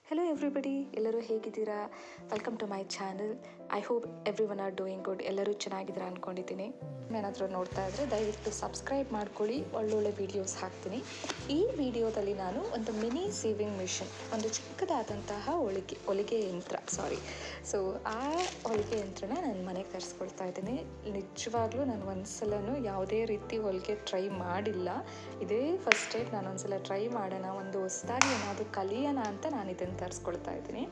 Hello everybody, ಎಲ್ಲರೂ ಹೇಗಿದ್ದೀರಾ? Welcome to my channel. I hope everyone are doing good. ಎಲ್ಲರೂ ಚೆನ್ನಾಗಿದ್ದೀರಾ ಅಂದ್ಕೊಂಡಿದ್ದೀನಿ. ಏನಾದರೂ ನೋಡ್ತಾ ಇದ್ದರೆ ದಯವಿಟ್ಟು ಸಬ್ಸ್ಕ್ರೈಬ್ ಮಾಡ್ಕೊಳ್ಳಿ, ಒಳ್ಳೊಳ್ಳೆ ವೀಡಿಯೋಸ್ ಹಾಕ್ತೀನಿ. ಈ ವಿಡಿಯೋದಲ್ಲಿ ನಾನು ಒಂದು ಮಿನಿ ಸೇವಿಂಗ್ ಮಿಷಿನ್, ಒಂದು ಚಿಕ್ಕದಾದಂತಹ ಹೊಲಿಗೆ ಯಂತ್ರ ಸೊ ಆ ಹೊಲಿಗೆ ಯಂತ್ರನ ನಾನು ಮನೆಗೆ ತರಿಸ್ಕೊಳ್ತಾ ಇದ್ದೀನಿ. ನಿಜವಾಗ್ಲೂ ನಾನು ಒಂದ್ಸಲನೂ ಯಾವುದೇ ರೀತಿ ಹೊಲಿಗೆ ಟ್ರೈ ಮಾಡಿಲ್ಲ. ಇದೇ ಫಸ್ಟ್ ಟೈಮ್ ನಾನು ಒಂದ್ಸಲ ಟ್ರೈ ಮಾಡೋಣ, ಒಂದು ಹೊಸದಾಗಿ ಏನಾದರೂ ಕಲಿಯೋಣ ಅಂತ ನಾನು ಇದನ್ನು ತರಿಸ್ಕೊಳ್ತಾ ಇದ್ದೀನಿ.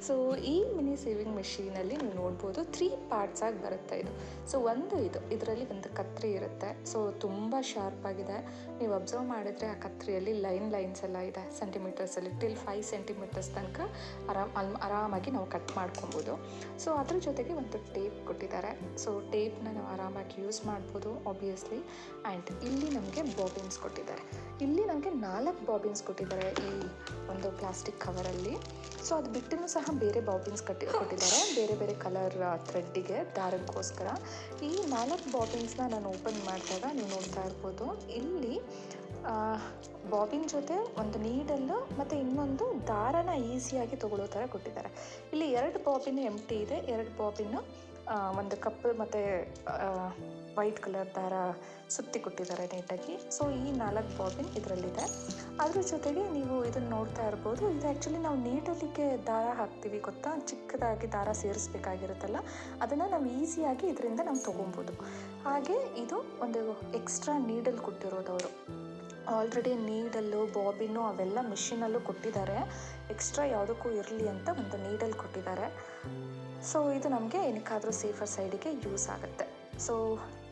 ಸೊ ಈ ಮಿನಿ ಸೇವಿಂಗ್ ಮಿಷೀನಲ್ಲಿ ನೀವು ನೋಡ್ಬೋದು 3 ಪಾರ್ಟ್ಸ್ ಆಗಿ ಬರುತ್ತೆ ಇದು. ಸೊ ಇದರಲ್ಲಿ ಒಂದು ಕತ್ರಿ ಇರುತ್ತೆ. ಸೊ ತುಂಬ ಶಾರ್ಪ್ ಆಗಿದೆ. ನೀವು ಅಬ್ಸರ್ವ್ ಮಾಡಿದ್ರೆ ಆ ಕತ್ರಿಯಲ್ಲಿ ಲೈನ್ಸ್ ಎಲ್ಲ ಇದೆ, ಸೆಂಟಿಮೀಟರ್ಸಲ್ಲಿ ಟಿಲ್ 5 ಸೆಂಟಿಮೀಟರ್ಸ್ ತನಕ ಆರಾಮಾಗಿ ನಾವು ಕಟ್ ಮಾಡ್ಕೊಬೋದು. ಸೊ ಅದ್ರ ಜೊತೆಗೆ ಒಂದು ಟೇಪ್ ಕೊಟ್ಟಿದ್ದಾರೆ. ಸೊ ಟೇಪ್ನ ನಾವು ಆರಾಮಾಗಿ ಯೂಸ್ ಮಾಡ್ಬೋದು ಆಬ್ವಿಯಸ್ಲಿ. ಆ್ಯಂಡ್ ಇಲ್ಲಿ ನಮಗೆ ಬಾಬಿನ್ಸ್ ಕೊಟ್ಟಿದ್ದಾರೆ. ಇಲ್ಲಿ ನಮಗೆ 4 ಬಾಬಿನ್ಸ್ ಕೊಟ್ಟಿದ್ದಾರೆ ಈ ಒಂದು ಪ್ಲಾಸ್ಟಿಕ್ ಕವರಲ್ಲಿ. ಸೊ ಅದು ಬಿಟ್ಟು ಸಹ ಬೇರೆ ಬಾಬಿನ್ಸ್ ಕೊಟ್ಟಿದ್ದಾರೆ, ಬೇರೆ ಬೇರೆ ಕಲರ್ ಥ್ರೆಡ್ಡಿಗೆ, ದಾರಕ್ಕೋಸ್ಕರ. ಈ 4 ಬಾಬಿನ್ಸ್ನ ನಾನು ಓಪನ್ ಮಾಡಿದಾಗ ನೀವು ನೋಡ್ತಾ ಇರ್ಬೋದು, ಇಲ್ಲಿ ಬಾಬಿನ್ ಜೊತೆ ಒಂದು ನೀಡಲ್ಲು ಮತ್ತು ಇನ್ನೊಂದು ದಾರನ ಈಸಿಯಾಗಿ ತೊಗೊಳ್ಳೋ ಥರ ಕೊಟ್ಟಿದ್ದಾರೆ. ಇಲ್ಲಿ 2 ಬಾಬಿನ್ ಎಂಟಿ ಇದೆ, 2 ಬಾಬಿನ್ನು ಒಂದು ಕಪ್ಪು ಮತ್ತು ವೈಟ್ ಕಲರ್ ದಾರ ಸುತ್ತಿ ಕೊಟ್ಟಿದ್ದಾರೆ ನೀಟಾಗಿ. ಸೊ ಈ 4 ಬಾಬಿನ್ ಇದರಲ್ಲಿದೆ. ಅದ್ರ ಜೊತೆಗೆ ನೀವು ಇದನ್ನು ನೋಡ್ತಾ ಇರ್ಬೋದು, ಇದು ಆ್ಯಕ್ಚುಲಿ ನಾವು ನೀಡಲಿಕ್ಕೆ ದಾರ ಹಾಕ್ತೀವಿ ಗೊತ್ತಾ, ಚಿಕ್ಕದಾಗಿ ದಾರ ಸೇರಿಸ್ಬೇಕಾಗಿರುತ್ತಲ್ಲ, ಅದನ್ನು ನಾವು ಈಸಿಯಾಗಿ ಇದರಿಂದ ನಾವು ತೊಗೊಬೋದು. ಹಾಗೆ ಇದು ಒಂದು ಎಕ್ಸ್ಟ್ರಾ ನೀಡಲ್ ಕೊಟ್ಟಿರೋದವರು. ಆಲ್ರೆಡಿ ನೀಡಲ್ಲು, ಬಾಬಿನ್ನು ಅವೆಲ್ಲ ಮಿಷಿನಲ್ಲೂ ಕೊಟ್ಟಿದ್ದಾರೆ. ಎಕ್ಸ್ಟ್ರಾ ಯಾವುದಕ್ಕೂ ಇರಲಿ ಅಂತ ಒಂದು ನೀಡಲ್ ಕೊಟ್ಟಿದ್ದಾರೆ. ಸೊ ಇದು ನಮಗೆ ಏನಕ್ಕಾದರೂ ಸೇಫರ್ ಸೈಡಿಗೆ ಯೂಸ್ ಆಗುತ್ತೆ. ಸೊ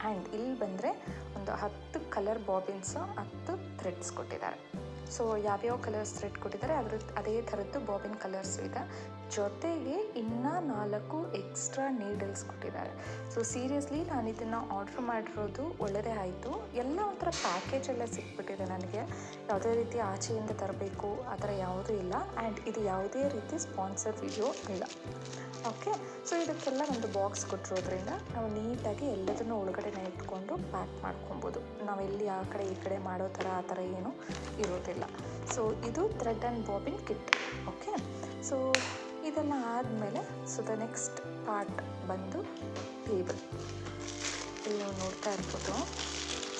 ಆ್ಯಂಡ್ ಇಲ್ಲಿ ಬಂದರೆ ಒಂದು 10 ಕಲರ್ ಬಾಬಿನ್ಸು, 10 ಥ್ರೆಡ್ಸ್ ಕೊಟ್ಟಿದ್ದಾರೆ. ಸೊ ಯಾವ್ಯಾವ ಕಲರ್ಸ್ ಥ್ರೆಡ್ ಕೊಟ್ಟಿದ್ದಾರೆ ಅದೇ ಥರದ್ದು ಬಾಬಿನ್ ಕಲರ್ಸು ಇದೆ. ಜೊತೆಗೆ ಇನ್ನೂ 4 ಎಕ್ಸ್ಟ್ರಾ ನೀಡಲ್ಸ್ ಕೊಟ್ಟಿದ್ದಾರೆ. ಸೊ ಸೀರಿಯಸ್ಲಿ ನಾನು ಇದನ್ನು ಆರ್ಡ್ರ್ ಮಾಡಿರೋದು ಒಳ್ಳೆಯದೇ ಆಯಿತು. ಎಲ್ಲ ಒಂಥರ ಪ್ಯಾಕೇಜೆಲ್ಲ ಸಿಕ್ಬಿಟ್ಟಿದೆ ನನಗೆ. ಯಾವುದೇ ರೀತಿ ಆಚೆಯಿಂದ ತರಬೇಕು ಆ ಥರ ಯಾವುದೂ ಇಲ್ಲ. ಆ್ಯಂಡ್ ಇದು ಯಾವುದೇ ರೀತಿ ಸ್ಪಾನ್ಸರ್ ವಿಡಿಯೋ ಇಲ್ಲ. ಓಕೆ, ಸೊ ಇದಕ್ಕೆಲ್ಲ ಒಂದು ಬಾಕ್ಸ್ ಕೊಟ್ಟಿರೋದ್ರಿಂದ ನಾವು ನೀಟಾಗಿ ಎಲ್ಲದನ್ನು ಒಳಗಡೆನೇ ಇಟ್ಕೊಂಡು ಪ್ಯಾಕ್ ಮಾಡ್ಕೊಬೋದು. ನಾವೆಲ್ಲಿ ಆ ಕಡೆ ಈ ಕಡೆ ಮಾಡೋ ಥರ ಆ ಥರ ಏನೂ ಇರೋದಿಲ್ಲ. ಸೊ ಇದು thread and bobbin kit. Okay, so ಇದೆಲ್ಲ ಆದಮೇಲೆ ದ ನೆಕ್ಸ್ಟ್ ಪಾರ್ಟ್ ಬಂದು ಟೇಬಲ್. ಇಲ್ಲಿ ನೀವು ನೋಡ್ತಾ ಇರ್ಬೋದು.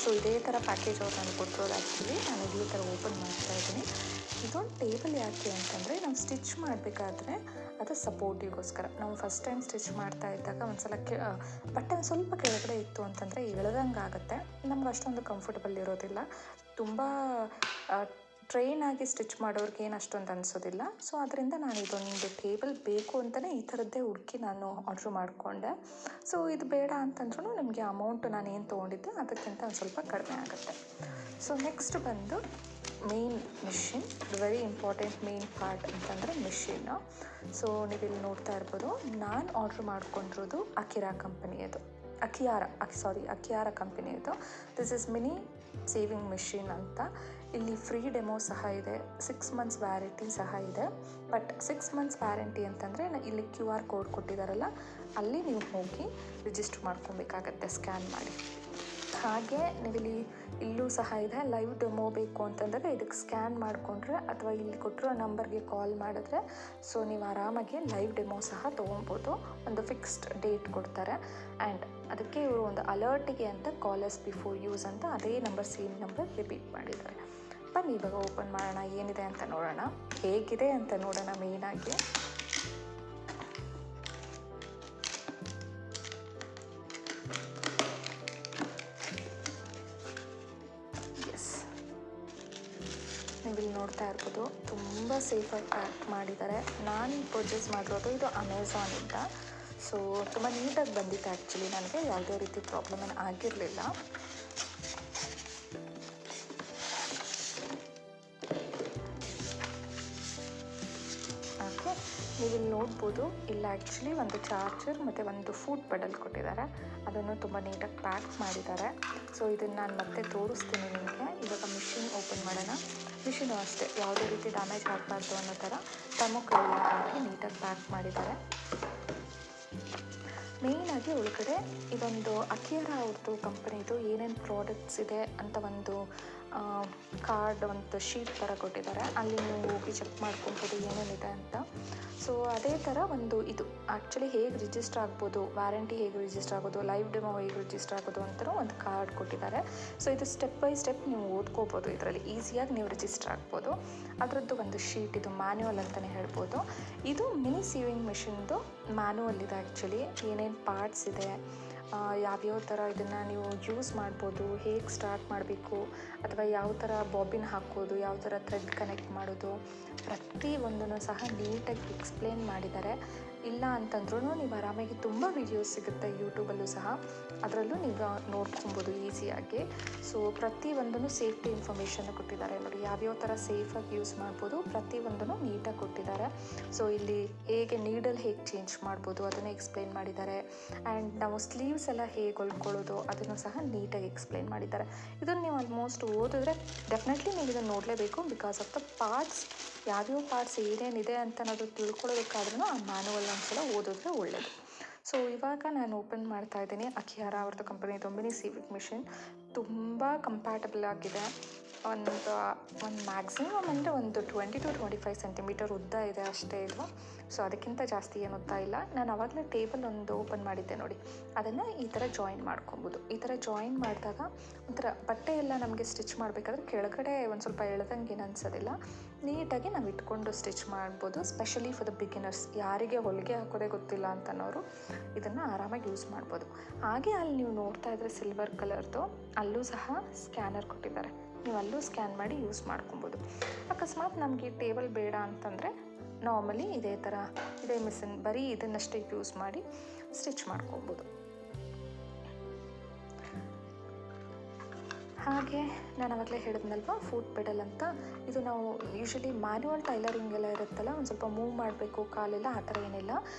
ಸೊ ಇದೇ ಥರ ಪ್ಯಾಕೇಜ್ ಅವ್ರು ನನಗೆ ಕೊಟ್ಟಿರೋದು. ಆ್ಯಕ್ಚುಲಿ ನಾನು ಇದೇ ಥರ ಓಪನ್ ಮಾಡ್ತಾ ಇದ್ದೀನಿ. ಇದೊಂದು ಟೇಬಲ್ ಯಾಕೆ ಅಂತಂದರೆ, ನಾವು ಸ್ಟಿಚ್ ಮಾಡಬೇಕಾದ್ರೆ ಅದು ಸಪೋರ್ಟಿಗೋಸ್ಕರ. ನಾವು ಫಸ್ಟ್ ಟೈಮ್ ಸ್ಟಿಚ್ ಮಾಡ್ತಾ ಇದ್ದಾಗ ಒಂದ್ಸಲ ಬಟ್ಟೆ ಸ್ವಲ್ಪ ಕೆಳಗಡೆ ಇತ್ತು ಅಂತಂದರೆ ಎಳ್ದಂಗೆ ಆಗುತ್ತೆ, ನಮ್ಗೆ ಅಷ್ಟೊಂದು ಕಂಫರ್ಟಬಲ್ ಇರೋದಿಲ್ಲ. ತುಂಬ ಟ್ರೈನ್ ಆಗಿ ಸ್ಟಿಚ್ ಮಾಡೋರಿಗೆ ಏನು ಅಷ್ಟೊಂದು ಅನಿಸೋದಿಲ್ಲ. ಸೊ ಅದರಿಂದ ನಾನು ಇದೊಂದು ಟೇಬಲ್ ಬೇಕು ಅಂತಲೇ ಈ ಥರದ್ದೇ ಹುಡುಕಿ ನಾನು ಆರ್ಡ್ರ್ ಮಾಡಿಕೊಂಡೆ. ಸೊ ಇದು ಬೇಡ ಅಂತಂದ್ರೂ ನಿಮಗೆ ಅಮೌಂಟ್ ನಾನು ಏನು ತೊಗೊಂಡಿದ್ದೆ ಅದಕ್ಕಿಂತ ಒಂದು ಸ್ವಲ್ಪ ಕಡಿಮೆ ಆಗುತ್ತೆ. ಸೊ ನೆಕ್ಸ್ಟ್ ಬಂದು main machine. Very important main part ಅಂತಂದರೆ ಮಿಷಿನ್ನು. ಸೊ ನೀವಿಲ್ಲಿ ನೋಡ್ತಾ ಇರ್ಬೋದು, ನಾನು ಆರ್ಡ್ರ್ ಮಾಡ್ಕೊಂಡಿರೋದು ಅಕಿಯಾರಾ ಕಂಪನಿಯದು. This is mini sewing machine ಅಂತ. ಇಲ್ಲಿ ಫ್ರೀ ಡೆಮೋ ಸಹ ಇದೆ, 6 ಮಂತ್ಸ್ ವ್ಯಾರಂಟಿ ಸಹ ಇದೆ. ಬಟ್ 6 ಮಂತ್ಸ್ ವ್ಯಾರಂಟಿ ಅಂತಂದರೆ ಇಲ್ಲಿ QR ಕೋಡ್ ಕೊಟ್ಟಿದ್ದಾರಲ್ಲ, ಅಲ್ಲಿ ನೀವು ಹೋಗಿ ರಿಜಿಸ್ಟರ್ ಮಾಡ್ಕೊಬೇಕಾಗತ್ತೆ ಸ್ಕ್ಯಾನ್ ಮಾಡಿ. ಹಾಗೆ ಇಲ್ಲೂ ಸಹ ಇದೆ, ಲೈವ್ ಡೆಮೋ ಬೇಕು ಅಂತಂದರೆ ಇದಕ್ಕೆ ಸ್ಕ್ಯಾನ್ ಮಾಡಿಕೊಂಡ್ರೆ ಅಥವಾ ಇಲ್ಲಿ ಕೊಟ್ಟಿರೋ ನಂಬರ್ಗೆ ಕಾಲ್ ಮಾಡಿದ್ರೆ ಸೊ ನೀವು ಆರಾಮಾಗಿ ಲೈವ್ ಡೆಮೋ ಸಹ ತೊಗೊಬೋದು. ಒಂದು ಫಿಕ್ಸ್ಡ್ ಡೇಟ್ ಕೊಡ್ತಾರೆ. ಆ್ಯಂಡ್ ಅದಕ್ಕೆ ಇವರು ಒಂದು ಅಲರ್ಟಿಗೆ ಅಂತ ಕಾಲರ್ಸ್ ಬಿಫೋರ್ ಯೂಸ್ ಅಂತ ಅದೇ ಸೇಮ್ ನಂಬರ್ ರಿಪೀಟ್ ಮಾಡಿದ್ದಾರೆ. ಬನ್ನಿ ಇವಾಗ ಓಪನ್ ಮಾಡೋಣ, ಏನಿದೆ ಅಂತ ನೋಡೋಣ, ಹೇಗಿದೆ ಅಂತ ನೋಡೋಣ ಮೇಯ್ನಾಗಿ. ನೀವಿಲ್ಲಿ ನೋಡ್ತಾ ಇರ್ಬೋದು, ತುಂಬ ಸೇಫಾಗಿ ಪ್ಯಾಕ್ ಮಾಡಿದ್ದಾರೆ. ನಾನು ಪರ್ಚೇಸ್ ಮಾಡಿರೋದು ಇದು ಅಮೆಝಾನಿಂದ. ಸೊ ತುಂಬ ನೀಟಾಗಿ ಬಂದಿತ್ತು. ಆ್ಯಕ್ಚುಲಿ ನನಗೆ ಯಾವುದೇ ರೀತಿ ಪ್ರಾಬ್ಲಮ್ ಏನು ಆಗಿರಲಿಲ್ಲ. ಓಕೆ, ನೀವಿಲ್ಲಿ ನೋಡ್ಬೋದು, ಇಲ್ಲ ಆ್ಯಕ್ಚುಲಿ ಒಂದು ಚಾರ್ಜರ್ ಮತ್ತು ಒಂದು ಫುಡ್ ಬಡಲ್ ಕೊಟ್ಟಿದ್ದಾರೆ. ಅದನ್ನು ತುಂಬ ನೀಟಾಗಿ ಪ್ಯಾಕ್ ಮಾಡಿದ್ದಾರೆ. ಸೊ ಇದನ್ನು ನಾನು ಮತ್ತೆ ತೋರಿಸ್ತೀನಿ ನಿಮಗೆ. ಇವಾಗ ಮಿಷಿನ್ ಓಪನ್ ಮಾಡೋಣ. ಮಿಷಿನು ಅಷ್ಟೇ, ಯಾವುದೇ ರೀತಿ ಡ್ಯಾಮೇಜ್ ಆಗಬಾರ್ದು ಅನ್ನೋ ಥರ ಟಮೋಕ್ರೆಲ್ಲ ಹಾಕಿ ನೀಟಾಗಿ ಪ್ಯಾಕ್ ಮಾಡಿದ್ದಾರೆ. ಮೇಯ್ನಾಗಿ ಒಳಗಡೆ ಇದೊಂದು ಅಕಿಯಾರಾ ಅವ್ರದ್ದು ಕಂಪನಿದು ಏನೇನು ಪ್ರಾಡಕ್ಟ್ಸ್ ಇದೆ ಅಂತ ಒಂದು ಕಾರ್ಡ್ ಒಂದು ಶೀಟ್ ಥರ ಕೊಟ್ಟಿದ್ದಾರೆ, ಅಲ್ಲಿ ನೀವು ಹೋಗಿ ಚೆಕ್ ಮಾಡ್ಕೊಬೋದು ಏನೇನಿದೆ ಅಂತ. ಸೊ ಅದೇ ಥರ ಒಂದು ಇದು ಆ್ಯಕ್ಚುಲಿ ಹೇಗೆ ರಿಜಿಸ್ಟರ್ ಆಗ್ಬೋದು, ವ್ಯಾರಂಟಿ ಹೇಗೆ ರಿಜಿಸ್ಟರ್ ಆಗೋದು, ಲೈವ್ ಡೆಮೋ ಹೇಗೆ ರಿಜಿಸ್ಟರ್ ಆಗೋದು ಅಂತಲೂ ಒಂದು ಕಾರ್ಡ್ ಕೊಟ್ಟಿದ್ದಾರೆ. ಸೊ ಇದು ಸ್ಟೆಪ್ ಬೈ ಸ್ಟೆಪ್ ನೀವು ಓದ್ಕೋಬೋದು, ಇದರಲ್ಲಿ ಈಸಿಯಾಗಿ ನೀವು ರಿಜಿಸ್ಟರ್ ಆಗ್ಬೋದು. ಅದರದ್ದು ಒಂದು ಶೀಟ್, ಇದು ಮ್ಯಾನ್ಯುವಲ್ ಅಂತಲೇ ಹೇಳ್ಬೋದು. ಇದು ಮಿನಿ ಸೀವಿಂಗ್ ಮಿಷಿನ್ದು ಮ್ಯಾನ್ಯುವಲ್ ಇದೆ ಆ್ಯಕ್ಚುಲಿ, ಏನೇನು ಪಾರ್ಟ್ಸ್ ಇದೆ, ಯಾವ್ಯಾವ ಥರ ಇದನ್ನು ನೀವು ಯೂಸ್ ಮಾಡ್ಬೋದು, ಹೇಗೆ ಸ್ಟಾರ್ಟ್ ಮಾಡಬೇಕು, ಅಥವಾ ಯಾವ ಥರ ಬಾಬಿನ್ ಹಾಕೋದು, ಯಾವ ಥರ ಥ್ರೆಡ್ ಕನೆಕ್ಟ್ ಮಾಡೋದು, ಪ್ರತಿ ಒಂದನ್ನು ಸಹ ನೀಟಾಗಿ ಎಕ್ಸ್ಪ್ಲೇನ್ ಮಾಡಿದ್ದಾರೆ. ಇಲ್ಲ ಅಂತಂದ್ರೂ ನೀವು ಆರಾಮಾಗಿ ತುಂಬ ವೀಡಿಯೋಸ್ ಸಿಗುತ್ತೆ ಯೂಟ್ಯೂಬಲ್ಲೂ ಸಹ, ಅದರಲ್ಲೂ ನೀವು ನೋಡ್ಕೊಬೋದು ಈಸಿಯಾಗಿ. ಸೊ ಪ್ರತಿಯೊಂದನ್ನು ಸೇಫ್ಟಿ ಇನ್ಫಾರ್ಮೇಷನ್ ಕೊಟ್ಟಿದ್ದಾರೆ ನೋಡಿ, ಯಾವ್ಯಾವ ಥರ ಸೇಫಾಗಿ ಯೂಸ್ ಮಾಡ್ಬೋದು ಪ್ರತಿಯೊಂದನ್ನು ನೀಟಾಗಿ ಕೊಟ್ಟಿದ್ದಾರೆ. ಸೊ ಇಲ್ಲಿ ಹೇಗೆ ನೀಡಲ್ ಹೇಗೆ ಚೇಂಜ್ ಮಾಡ್ಬೋದು ಅದನ್ನು ಎಕ್ಸ್ಪ್ಲೇನ್ ಮಾಡಿದ್ದಾರೆ. ಆ್ಯಂಡ್ ನಾವು ಸ್ಲೀವ್ಸ್ ಎಲ್ಲ ಹೇಗೆ ಹೊಲ್ಕೊಳ್ಳೋದು ಅದನ್ನು ಸಹ ನೀಟಾಗಿ ಎಕ್ಸ್ಪ್ಲೇನ್ ಮಾಡಿದ್ದಾರೆ. ಇದನ್ನು ನೀವು ಆಲ್ಮೋಸ್ಟ್ ಓದಿದ್ರೆ ಡೆಫಿನೆಟ್ಲಿ ನೀವು ಇದನ್ನು ನೋಡಲೇಬೇಕು, ಬಿಕಾಸ್ ಆಫ್ ದ ಪಾರ್ಟ್ಸ್, ಯಾವ್ಯಾವ ಪಾರ್ಟ್ಸ್ ಏನೇನಿದೆ ಅಂತ ಅನ್ನೋದು ತಿಳ್ಕೊಳ್ಳೋದಕ್ಕಾದ್ರೂ ಆ ಮ್ಯಾನುವಲ್ ಒಂದ್ಸಲ ಓದಿದ್ರೆ ಒಳ್ಳೆಯದು. ಸೊ ಇವಾಗ ನಾನು ಓಪನ್ ಮಾಡ್ತಾ ಇದ್ದೀನಿ ಅಕಿಹಾರ ಅವ್ರದ್ದು ಕಂಪನಿದು ಮಿನಿ ಸೀವಿಂಗ್ ಮಿಷಿನ್. ತುಂಬ ಕಂಪ್ಯಾಟಬಲ್ ಆಗಿದೆ. ಒಂದು ಮ್ಯಾಕ್ಸಿಮಮ್ ಅಂದರೆ ಒಂದು 20 to 25 ಸೆಂಟಿಮೀಟರ್ ಉದ್ದ ಇದೆ ಅಷ್ಟೇ ಇದು. ಸೊ ಅದಕ್ಕಿಂತ ಜಾಸ್ತಿ ಏನು ಉದ್ದ ಇಲ್ಲ. ನಾನು ಆವಾಗಲೇ ಟೇಬಲ್ ಒಂದು ಓಪನ್ ಮಾಡಿದ್ದೆ ನೋಡಿ, ಅದನ್ನು ಈ ಥರ ಜಾಯಿನ್ ಮಾಡ್ಕೊಬೋದು. ಈ ಥರ ಜಾಯಿನ್ ಮಾಡಿದಾಗ ಒಂಥರ ಬಟ್ಟೆ ಎಲ್ಲ ನಮಗೆ ಸ್ಟಿಚ್ ಮಾಡಬೇಕಾದ್ರೆ ಕೆಳಗಡೆ ಒಂದು ಸ್ವಲ್ಪ ಎಳೆದಂಗೆ ಏನು ಅನ್ಸೋದಿಲ್ಲ, ನೀಟಾಗಿ ನಾವು ಇಟ್ಕೊಂಡು ಸ್ಟಿಚ್ ಮಾಡ್ಬೋದು. ಸ್ಪೆಷಲಿ ಫಾರ್ ದ ಬಿಗಿನರ್ಸ್, ಯಾರಿಗೆ ಹೊಲಿಗೆ ಹಾಕೋದೇ ಗೊತ್ತಿಲ್ಲ ಅಂತನೋರು ಇದನ್ನು ಆರಾಮಾಗಿ ಯೂಸ್ ಮಾಡ್ಬೋದು. ಹಾಗೆ ಅಲ್ಲಿ ನೀವು ನೋಡ್ತಾ ಇದ್ರೆ ಸಿಲ್ವರ್ ಕಲರ್ದು ಅಲ್ಲೂ ಸಹ ಸ್ಕ್ಯಾನರ್ ಕೊಟ್ಟಿದ್ದಾರೆ, ನೀವು ಅಲ್ಲೂ ಸ್ಕ್ಯಾನ್ ಮಾಡಿ ಯೂಸ್ ಮಾಡ್ಕೊಬೋದು. ಅಕಸ್ಮಾತ್ ನಮಗೆ ಟೇಬಲ್ ಬೇಡ ಅಂತಂದರೆ ನಾರ್ಮಲಿ ಇದೇ ಥರ ಇದೇ ಮಿಷಿನ್ ಬರೀ ಇದನ್ನಷ್ಟೇ ಯೂಸ್ ಮಾಡಿ ಸ್ಟಿಚ್ ಮಾಡ್ಕೊಬೋದು. ಹಾಗೆ ನಾನು ಆವಾಗಲೇ ಹೇಳಿದ್ನಲ್ವ ಫುಟ್ ಪೆಡಲ್ ಅಂತ, ಇದು ನಾವು ಯೂಶ್ವಲಿ ಮ್ಯಾನ್ಯುವಲ್ ಟೈಲರಿಂಗ್ ಎಲ್ಲ ಇರುತ್ತಲ್ಲ, ಒಂದು ಸ್ವಲ್ಪ ಮೂವ್ ಮಾಡಬೇಕು ಕಾಲೆಲ್ಲ, ಆ ಥರ ಏನಿಲ್ಲ.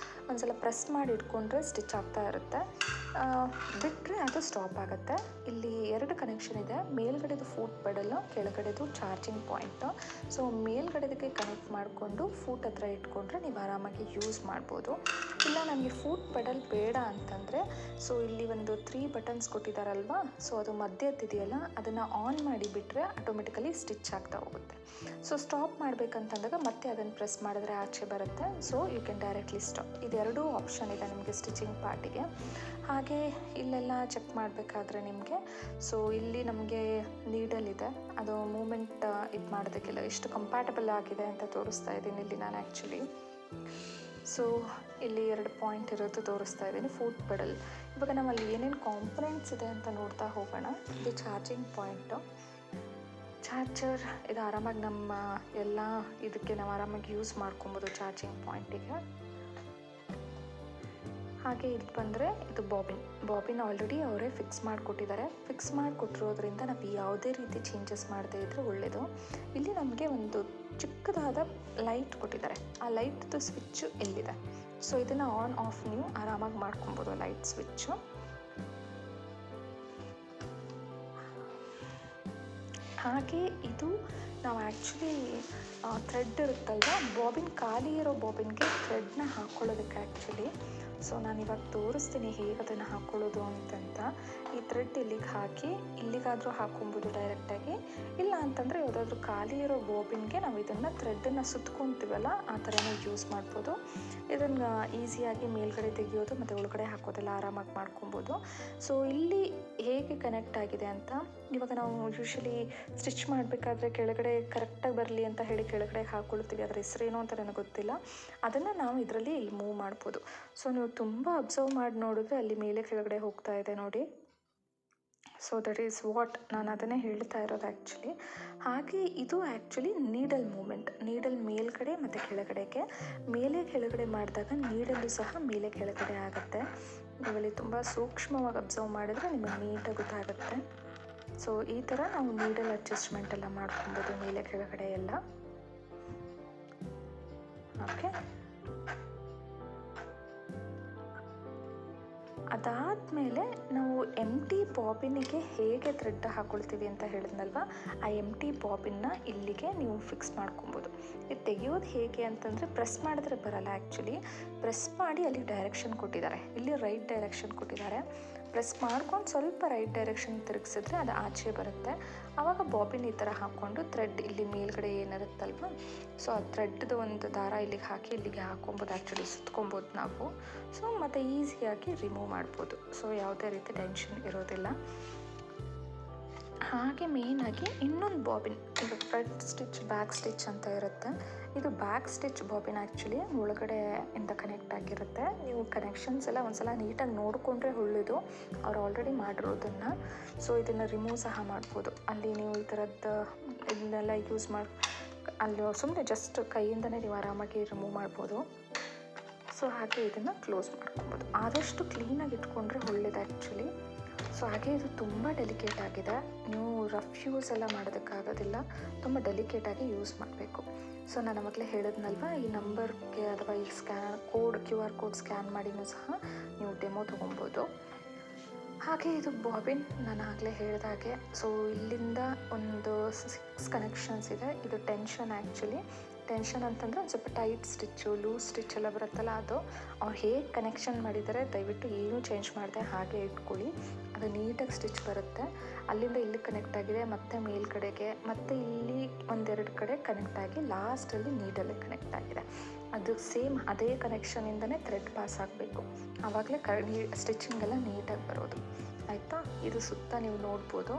ಒಂದು ಸಲ ಪ್ರೆಸ್ ಮಾಡಿ ಇಟ್ಕೊಂಡ್ರೆ ಸ್ಟಿಚ್ ಆಗ್ತಾ ಇರುತ್ತೆ, ಬಿಟ್ಟರೆ ಅದು ಸ್ಟಾಪ್ ಆಗುತ್ತೆ. ಇಲ್ಲಿ 2 ಕನೆಕ್ಷನ್ ಇದೆ, ಮೇಲ್ಗಡೆದು ಫುಟ್ ಪೆಡಲ್ಲು, ಕೆಳಗಡೆದು ಚಾರ್ಜಿಂಗ್ ಪಾಯಿಂಟು. ಸೊ ಮೇಲ್ಗಡೆದಕ್ಕೆ ಕನೆಕ್ಟ್ ಮಾಡಿಕೊಂಡು ಫೂಟ್ ಹತ್ರ ಇಟ್ಕೊಂಡ್ರೆ ನೀವು ಆರಾಮಾಗಿ ಯೂಸ್ ಮಾಡ್ಬೋದು. ಇಲ್ಲ ನನಗೆ ಫುಟ್ ಪೆಡಲ್ ಬೇಡ ಅಂತಂದರೆ, ಸೊ ಇಲ್ಲಿ ಒಂದು 3 ಬಟನ್ಸ್ ಕೊಟ್ಟಿದ್ದಾರಲ್ವ, ಸೊ ಅದು ಮಧ್ಯದ್ದಿದೆಯಲ್ಲ ಅದನ್ನು ಆನ್ ಮಾಡಿ ಬಿಟ್ಟರೆ ಆಟೋಮೆಟಿಕಲಿ ಸ್ಟಿಚ್ ಆಗ್ತಾ ಹೋಗುತ್ತೆ. ಸೊ ಸ್ಟಾಪ್ ಮಾಡಬೇಕಂತಂದಾಗ ಮತ್ತೆ ಅದನ್ನು ಪ್ರೆಸ್ ಮಾಡಿದ್ರೆ ಆಚೆ ಬರುತ್ತೆ. So you can directly stop. ಇದೆರಡೂ ಆಪ್ಷನ್ ಇದೆ ನಿಮಗೆ ಸ್ಟಿಚಿಂಗ್ ಪಾರ್ಟಿಗೆ. ಹಾಗೆ ಇಲ್ಲೆಲ್ಲ ಚೆಕ್ ಮಾಡಬೇಕಾದ್ರೆ ನಿಮಗೆ, ಸೊ ಇಲ್ಲಿ ನಮಗೆ ನೀಡಲ್ ಇದೆ, ಅದು ಮೂಮೆಂಟ್ ಇದು ಮಾಡೋದಕ್ಕೆಲ್ಲ ಎಷ್ಟು ಕಂಪ್ಯಾಟಬಲ್ ಆಗಿದೆ ಅಂತ ತೋರಿಸ್ತಾ ಇದ್ದೀನಿ ಇಲ್ಲಿ ನಾನು ಆ್ಯಕ್ಚುಲಿ. ಸೊ ಇಲ್ಲಿ 2 ಪಾಯಿಂಟ್ ಇರೋದು ತೋರಿಸ್ತಾ ಇದ್ದೀನಿ. ಫುಟ್ ಪೆಡಲ್, ಇವಾಗ ನಮ್ಮಲ್ಲಿ ಏನೇನು ಕಾಂಪೊನೆಂಟ್ಸ್ ಇದೆ ಅಂತ ನೋಡ್ತಾ ಹೋಗೋಣ. ಇದು ಚಾರ್ಜಿಂಗ್ ಪಾಯಿಂಟು, ಚಾರ್ಜರ್, ಇದು ಆರಾಮಾಗಿ ನಮ್ಮ ಎಲ್ಲ ಇದಕ್ಕೆ ನಾವು ಆರಾಮಾಗಿ ಯೂಸ್ ಮಾಡ್ಕೊಬೋದು ಚಾರ್ಜಿಂಗ್ ಪಾಯಿಂಟಿಗೆ. ಹಾಗೆ ಇಲ್ಲಿ ಬಂದರೆ ಇದು ಬಾಬಿನ್ ಆಲ್ರೆಡಿ ಅವರೇ ಫಿಕ್ಸ್ ಮಾಡಿಕೊಟ್ಟಿದ್ದಾರೆ. ಫಿಕ್ಸ್ ಮಾಡಿಕೊಟ್ಟಿರೋದ್ರಿಂದ ನಾವು ಯಾವುದೇ ರೀತಿ ಚೇಂಜಸ್ ಮಾಡದೇ ಇದ್ದರೆ ಒಳ್ಳೆಯದು. ಇಲ್ಲಿ ನಮಗೆ ಒಂದು ಚಿಕ್ಕದಾದ ಲೈಟ್ ಕೊಟ್ಟಿದ್ದಾರೆ, ಆ ಲೈಟ್ದು ಸ್ವಿಚ್ಚು ಇಲ್ಲಿದೆ. ಸೊ ಇದನ್ನು ಆನ್ ಆಫ್ ನೀವು ಆರಾಮಾಗಿ ಮಾಡ್ಕೊಬೋದು ಲೈಟ್ ಸ್ವಿಚ್ಚು. ಹಾಗೆ ಇದು ನಾವು ಆ್ಯಕ್ಚುಲಿ ಥ್ರೆಡ್ ಇರುತ್ತಲ್ವ, ಬಾಬಿನ್ ಖಾಲಿ ಇರೋ ಬಾಬಿನ್ಗೆ ಥ್ರೆಡ್ನ ಹಾಕ್ಕೊಳ್ಳೋದಕ್ಕೆ ಆ್ಯಕ್ಚುಲಿ. ಸೊ ನಾನಿವಾಗ ತೋರಿಸ್ತೀನಿ ಹೇಗೆ ಅದನ್ನು ಹಾಕ್ಕೊಳ್ಳೋದು ಅಂತಂತ. ಈ ಥ್ರೆಡ್ ಇಲ್ಲಿಗೆ ಹಾಕಿ ಇಲ್ಲಿಗಾದರೂ ಹಾಕ್ಕೊಬೋದು ಡೈರೆಕ್ಟಾಗಿ, ಇಲ್ಲ ಅಂತಂದರೆ ಯಾವುದಾದ್ರೂ ಖಾಲಿ ಇರೋ ಬಾಬಿನ್ಗೆ ನಾವು ಇದನ್ನು ಥ್ರೆಡ್ಡನ್ನು ಸುತ್ಕೊತೀವಲ್ಲ ಆ ಥರನೂ ಯೂಸ್ ಮಾಡ್ಬೋದು. ಇದನ್ನು ಈಸಿಯಾಗಿ ಮೇಲ್ಗಡೆ ತೆಗಿಯೋದು ಮತ್ತು ಒಳಗಡೆ ಹಾಕೋದೆಲ್ಲ ಆರಾಮಾಗಿ ಮಾಡ್ಕೊಬೋದು. ಸೊ ಇಲ್ಲಿ ಹೇಗೆ ಕನೆಕ್ಟ್ ಆಗಿದೆ ಅಂತ, ಇವಾಗ ನಾವು ಯೂಶ್ವಲಿ ಸ್ಟಿಚ್ ಮಾಡಬೇಕಾದ್ರೆ ಕೆಳಗಡೆ ಕರೆಕ್ಟಾಗಿ ಬರಲಿ ಅಂತ ಹೇಳಿ ಕೆಳಗಡೆ ಹಾಕ್ಕೊಳ್ತೀವಿ, ಅದರ ಹೆಸರೇನು ಅಂತ ನನಗೆ ಗೊತ್ತಿಲ್ಲ. ಅದನ್ನು ನಾವು ಇದರಲ್ಲಿ ಇಲ್ಲಿ ಮೂವ್ ಮಾಡ್ಬೋದು. ಸೊ ನೀವು ತುಂಬ ಅಬ್ಸರ್ವ್ ಮಾಡಿ ನೋಡಿದ್ರೆ ಅಲ್ಲಿ ಮೇಲೆ ಕೆಳಗಡೆ ಹೋಗ್ತಾ ಇದೆ ನೋಡಿ. ಸೊ ದಟ್ ಈಸ್ ವಾಟ್ ನಾನು ಅದನ್ನೇ ಹೇಳ್ತಾ ಇರೋದು ಆ್ಯಕ್ಚುಲಿ. ಹಾಗೆ ಇದು ಆ್ಯಕ್ಚುಲಿ ನೀಡಲ್ ಮೂಮೆಂಟ್, ನೀಡಲ್ ಮೇಲ್ಗಡೆ ಮತ್ತು ಕೆಳಗಡೆಗೆ, ಮೇಲೆ ಕೆಳಗಡೆ ಮಾಡಿದಾಗ ನೀಡಲ್ಲೂ ಸಹ ಮೇಲೆ ಕೆಳಗಡೆ ಆಗುತ್ತೆ. ನೀವಲ್ಲಿ ತುಂಬ ಸೂಕ್ಷ್ಮವಾಗಿ ಅಬ್ಸರ್ವ್ ಮಾಡಿದರೆ ನಿಮಗೆ ನೀಟಾಗಿ ಗೊತ್ತಾಗುತ್ತೆ. ಸೊ ಈ ಥರ ನಾವು ನೀಡಲ್ ಅಡ್ಜಸ್ಟ್ಮೆಂಟ್ ಎಲ್ಲ ಮಾಡ್ಕೊಬೋದು ಮೇಲೆ ಕೆಳಗಡೆ ಎಲ್ಲ. ಓಕೆ, ಅದಾದಮೇಲೆ ನಾವು ಎಂಟಿ ಬಾಬಿನಿಗೆ ಹೇಗೆ ಥ್ರೆಡ್ ಹಾಕ್ಕೊಳ್ತೀವಿ ಅಂತ ಹೇಳಿದ್ನಲ್ವ, ಆ ಎಂಟಿ ಬಾಬಿನ್ನ ಇಲ್ಲಿಗೆ ನೀವು ಫಿಕ್ಸ್ ಮಾಡ್ಕೊಬೋದು. ಇದು ತೆಗೆಯೋದು ಹೇಗೆ ಅಂತಂದರೆ ಪ್ರೆಸ್ ಮಾಡಿದ್ರೆ ಬರಲ್ಲ ಆ್ಯಕ್ಚುಲಿ. ಪ್ರೆಸ್ ಮಾಡಿ ಅಲ್ಲಿ ಡೈರೆಕ್ಷನ್ ಕೊಟ್ಟಿದ್ದಾರೆ, ಇಲ್ಲಿ ರೈಟ್ ಡೈರೆಕ್ಷನ್ ಕೊಟ್ಟಿದ್ದಾರೆ. ಪ್ರೆಸ್ ಮಾಡ್ಕೊಂಡು ಸ್ವಲ್ಪ ರೈಟ್ ಡೈರೆಕ್ಷನ್ ತಿರುಗಿಸಿದ್ರೆ ಅದು ಆಚೆ ಬರುತ್ತೆ. ಆವಾಗ ಬಾಬಿನ್ ಈ ಥರ ಹಾಕ್ಕೊಂಡು ಥ್ರೆಡ್ ಇಲ್ಲಿ ಮೇಲ್ಗಡೆ ಏನಿರುತ್ತಲ್ವ, ಸೊ ಆ ಥ್ರೆಡ್ದು ಒಂದು ದಾರ ಇಲ್ಲಿಗೆ ಹಾಕಿ ಇಲ್ಲಿಗೆ ಹಾಕ್ಕೊಬೋದು, ಆ್ಯಕ್ಚುಲಿ ಸುತ್ಕೊಬೋದು ನಾವು. ಸೊ ಮತ್ತು ಈಸಿಯಾಗಿ ರಿಮೂವ್ ಮಾಡ್ಬೋದು. ಸೊ ಯಾವುದೇ ರೀತಿ ಟೆನ್ಷನ್ ಇರೋದಿಲ್ಲ. ಹಾಗೆ ಮೇಯ್ನಾಗಿ ಇನ್ನೊಂದು ಬಾಬಿನ್, ಇದು ಫ್ರಂಟ್ ಸ್ಟಿಚ್ ಬ್ಯಾಕ್ ಸ್ಟಿಚ್ ಅಂತ ಇರುತ್ತೆ. ಇದು ಬ್ಯಾಕ್ ಸ್ಟಿಚ್ ಬಾಬಿನ್ ಆ್ಯಕ್ಚುಲಿ ಒಳಗಡೆ ಇಂದ ಕನೆಕ್ಟ್ ಆಗಿರುತ್ತೆ. ನೀವು ಕನೆಕ್ಷನ್ಸ್ ಎಲ್ಲ ಒಂದ್ಸಲ ನೀಟಾಗಿ ನೋಡಿಕೊಂಡ್ರೆ ಒಳ್ಳೆಯದು, ಅವ್ರು ಆಲ್ರೆಡಿ ಮಾಡಿರೋದನ್ನು. ಸೊ ಇದನ್ನು ರಿಮೂವ್ ಸಹ ಮಾಡ್ಬೋದು. ಅಲ್ಲಿ ನೀವು ಈ ಥರದ್ದು ಇದನ್ನೆಲ್ಲ ಯೂಸ್ ಮಾಡಿ ಅಲ್ಲಿ ಸುಮ್ಮನೆ ಜಸ್ಟ್ ಕೈಯಿಂದನೇ ನೀವು ಆರಾಮಾಗಿ ರಿಮೂವ್ ಮಾಡ್ಬೋದು. ಸೊ ಹಾಗೆ ಇದನ್ನು ಕ್ಲೋಸ್ ಮಾಡ್ಕೊಬೋದು. ಆದಷ್ಟು ಕ್ಲೀನಾಗಿ ಇಟ್ಕೊಂಡ್ರೆ ಒಳ್ಳೇದು ಆ್ಯಕ್ಚುಲಿ. ಸೊ ಹಾಗೆ ಇದು ತುಂಬ ಡೆಲಿಕೇಟ್ ಆಗಿದೆ, ನೀವು ರಫ್ ಯೂಸ್ ಎಲ್ಲ ಮಾಡೋದಕ್ಕಾಗೋದಿಲ್ಲ, ತುಂಬ ಡೆಲಿಕೇಟಾಗಿ ಯೂಸ್ ಮಾಡಬೇಕು. ಸೊ ನಾನು ಆವಾಗಲೇ ಹೇಳಿದ್ನಲ್ವ, ಈ ನಂಬರ್ಗೆ ಅಥವಾ ಈ QR ಕೋಡ್ ಸ್ಕ್ಯಾನ್ ಮಾಡಿನೂ ಸಹ ನೀವು ಡೆಮೋ ತೊಗೊಬೋದು. ಹಾಗೆ ಇದು ಬಾಬಿನ್ ನಾನು ಆಗಲೇ ಹೇಳಿದಾಗೆ, ಸೊ ಇಲ್ಲಿಂದ ಒಂದು 6 ಕನೆಕ್ಷನ್ಸ್ ಇದೆ. ಇದು ಟೆನ್ಷನ್ ಆ್ಯಕ್ಚುಲಿ. ಟೆನ್ಷನ್ ಅಂತಂದರೆ ಒಂದು ಸ್ವಲ್ಪ ಟೈಟ್ ಸ್ಟಿಚ್ಚು, ಲೂಸ್ ಸ್ಟಿಚ್ ಎಲ್ಲ ಬರುತ್ತಲ್ಲ, ಅದು ಅವ್ರು ಹೇಗೆ ಕನೆಕ್ಷನ್ ಮಾಡಿದ್ದಾರೆ ದಯವಿಟ್ಟು ಏನೂ ಚೇಂಜ್ ಮಾಡದೆ ಹಾಗೆ ಇಟ್ಕೊಳ್ಳಿ. ಅದು ನೀಟಾಗಿ ಸ್ಟಿಚ್ ಬರುತ್ತೆ. ಅಲ್ಲಿಂದ ಇಲ್ಲಿ ಕನೆಕ್ಟ್ ಆಗಿದೆ, ಮತ್ತು ಮೇಲ್ಗಡೆಗೆ, ಮತ್ತು ಇಲ್ಲಿ ಒಂದೆರಡು ಕಡೆ ಕನೆಕ್ಟ್ ಆಗಿ ಲಾಸ್ಟಲ್ಲಿ ನೀಡಲ್ಲಿ ಕನೆಕ್ಟ್ ಆಗಿದೆ. ಅದು ಸೇಮ್ ಅದೇ ಕನೆಕ್ಷನಿಂದನೇ ಥ್ರೆಡ್ ಪಾಸ್ ಆಗಬೇಕು, ಆವಾಗಲೇ ಸ್ಟಿಚಿಂಗ್ ಎಲ್ಲ ನೀಟಾಗಿ ಬರೋದು. ಆಯಿತಾ? ಇದು ಸುತ್ತ ನೀವು ನೋಡ್ಬೋದು,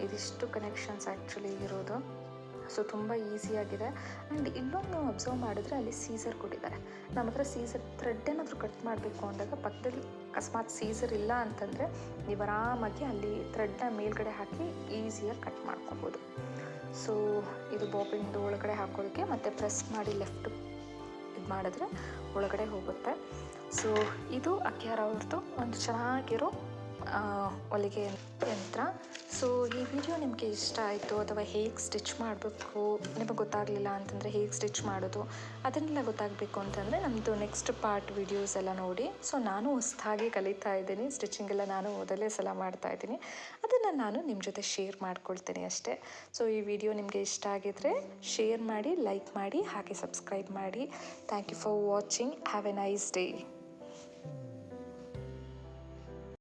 ಇದಿಷ್ಟು ಕನೆಕ್ಷನ್ಸ್ ಆ್ಯಕ್ಚುಲಿ ಇರೋದು. ಸೊ ತುಂಬ ಈಸಿಯಾಗಿದೆ. ಆ್ಯಂಡ್ ಇಲ್ಲೊಂದು ಅಬ್ಸರ್ವ್ ಮಾಡಿದ್ರೆ ಅಲ್ಲಿ ಸೀಸರ್ ಕೊಟ್ಟಿದ್ದಾರೆ. ನಮ್ಮ ಹತ್ರ ಸೀಸರ್ ಥ್ರೆಡ್ ಏನಾದರೂ ಕಟ್ ಮಾಡಬೇಕು ಅಂದಾಗ ಪಕ್ಕದಲ್ಲಿ ಅಕಸ್ಮಾತ್ ಸೀಸರ್ ಇಲ್ಲ ಅಂತಂದರೆ ನೀವು ಆರಾಮಾಗಿ ಅಲ್ಲಿ ಥ್ರೆಡ್ನ ಮೇಲ್ಗಡೆ ಹಾಕಿ ಈಸಿಯಾಗಿ ಕಟ್ ಮಾಡ್ಕೊಬೋದು. ಸೊ ಇದು ಬಾಬಿನ್ದು ಒಳಗಡೆ ಹಾಕೋದಕ್ಕೆ, ಮತ್ತು ಪ್ರೆಸ್ ಮಾಡಿ ಲೆಫ್ಟ್ ಇದು ಮಾಡಿದ್ರೆ ಒಳಗಡೆ ಹೋಗುತ್ತೆ. ಸೊ ಇದು ಅಕ್ಯಾರ ಅವ್ರದ್ದು ಒಂದು ಚೆನ್ನಾಗಿರೋ ಹೊಲಿಗೆ ಯಂತ್ರ. ಸೊ ಈ ವಿಡಿಯೋ ನಿಮಗೆ ಇಷ್ಟ ಆಯಿತು ಅಥವಾ ಹೇಗೆ ಸ್ಟಿಚ್ ಮಾಡಬೇಕು ನಿಮಗೆ ಗೊತ್ತಾಗಲಿಲ್ಲ ಅಂತಂದರೆ ಹೇಗೆ ಸ್ಟಿಚ್ ಮಾಡೋದು ಅದನ್ನೆಲ್ಲ ಗೊತ್ತಾಗಬೇಕು ಅಂತಂದರೆ ನಮ್ಮದು ನೆಕ್ಸ್ಟ್ ಪಾರ್ಟ್ ವಿಡಿಯೋಸ್ ಎಲ್ಲ ನೋಡಿ. ಸೊ ನಾನು ಹೊಸದಾಗಿ ಕಲಿತಾ ಇದ್ದೀನಿ, ಸ್ಟಿಚಿಂಗ್ ಎಲ್ಲ ನಾನು ಮೊದಲೇ ಸಲ ಮಾಡ್ತಾಯಿದ್ದೀನಿ, ಅದನ್ನು ನಾನು ನಿಮ್ಮ ಜೊತೆ ಶೇರ್ ಮಾಡ್ಕೊಳ್ತೀನಿ ಅಷ್ಟೇ. ಸೊ ಈ ವಿಡಿಯೋ ನಿಮಗೆ ಇಷ್ಟ ಆಗಿದರೆ ಶೇರ್ ಮಾಡಿ, ಲೈಕ್ ಮಾಡಿ, ಹಾಗೆ ಸಬ್ಸ್ಕ್ರೈಬ್ ಮಾಡಿ. Thank you for watching. Have a nice day.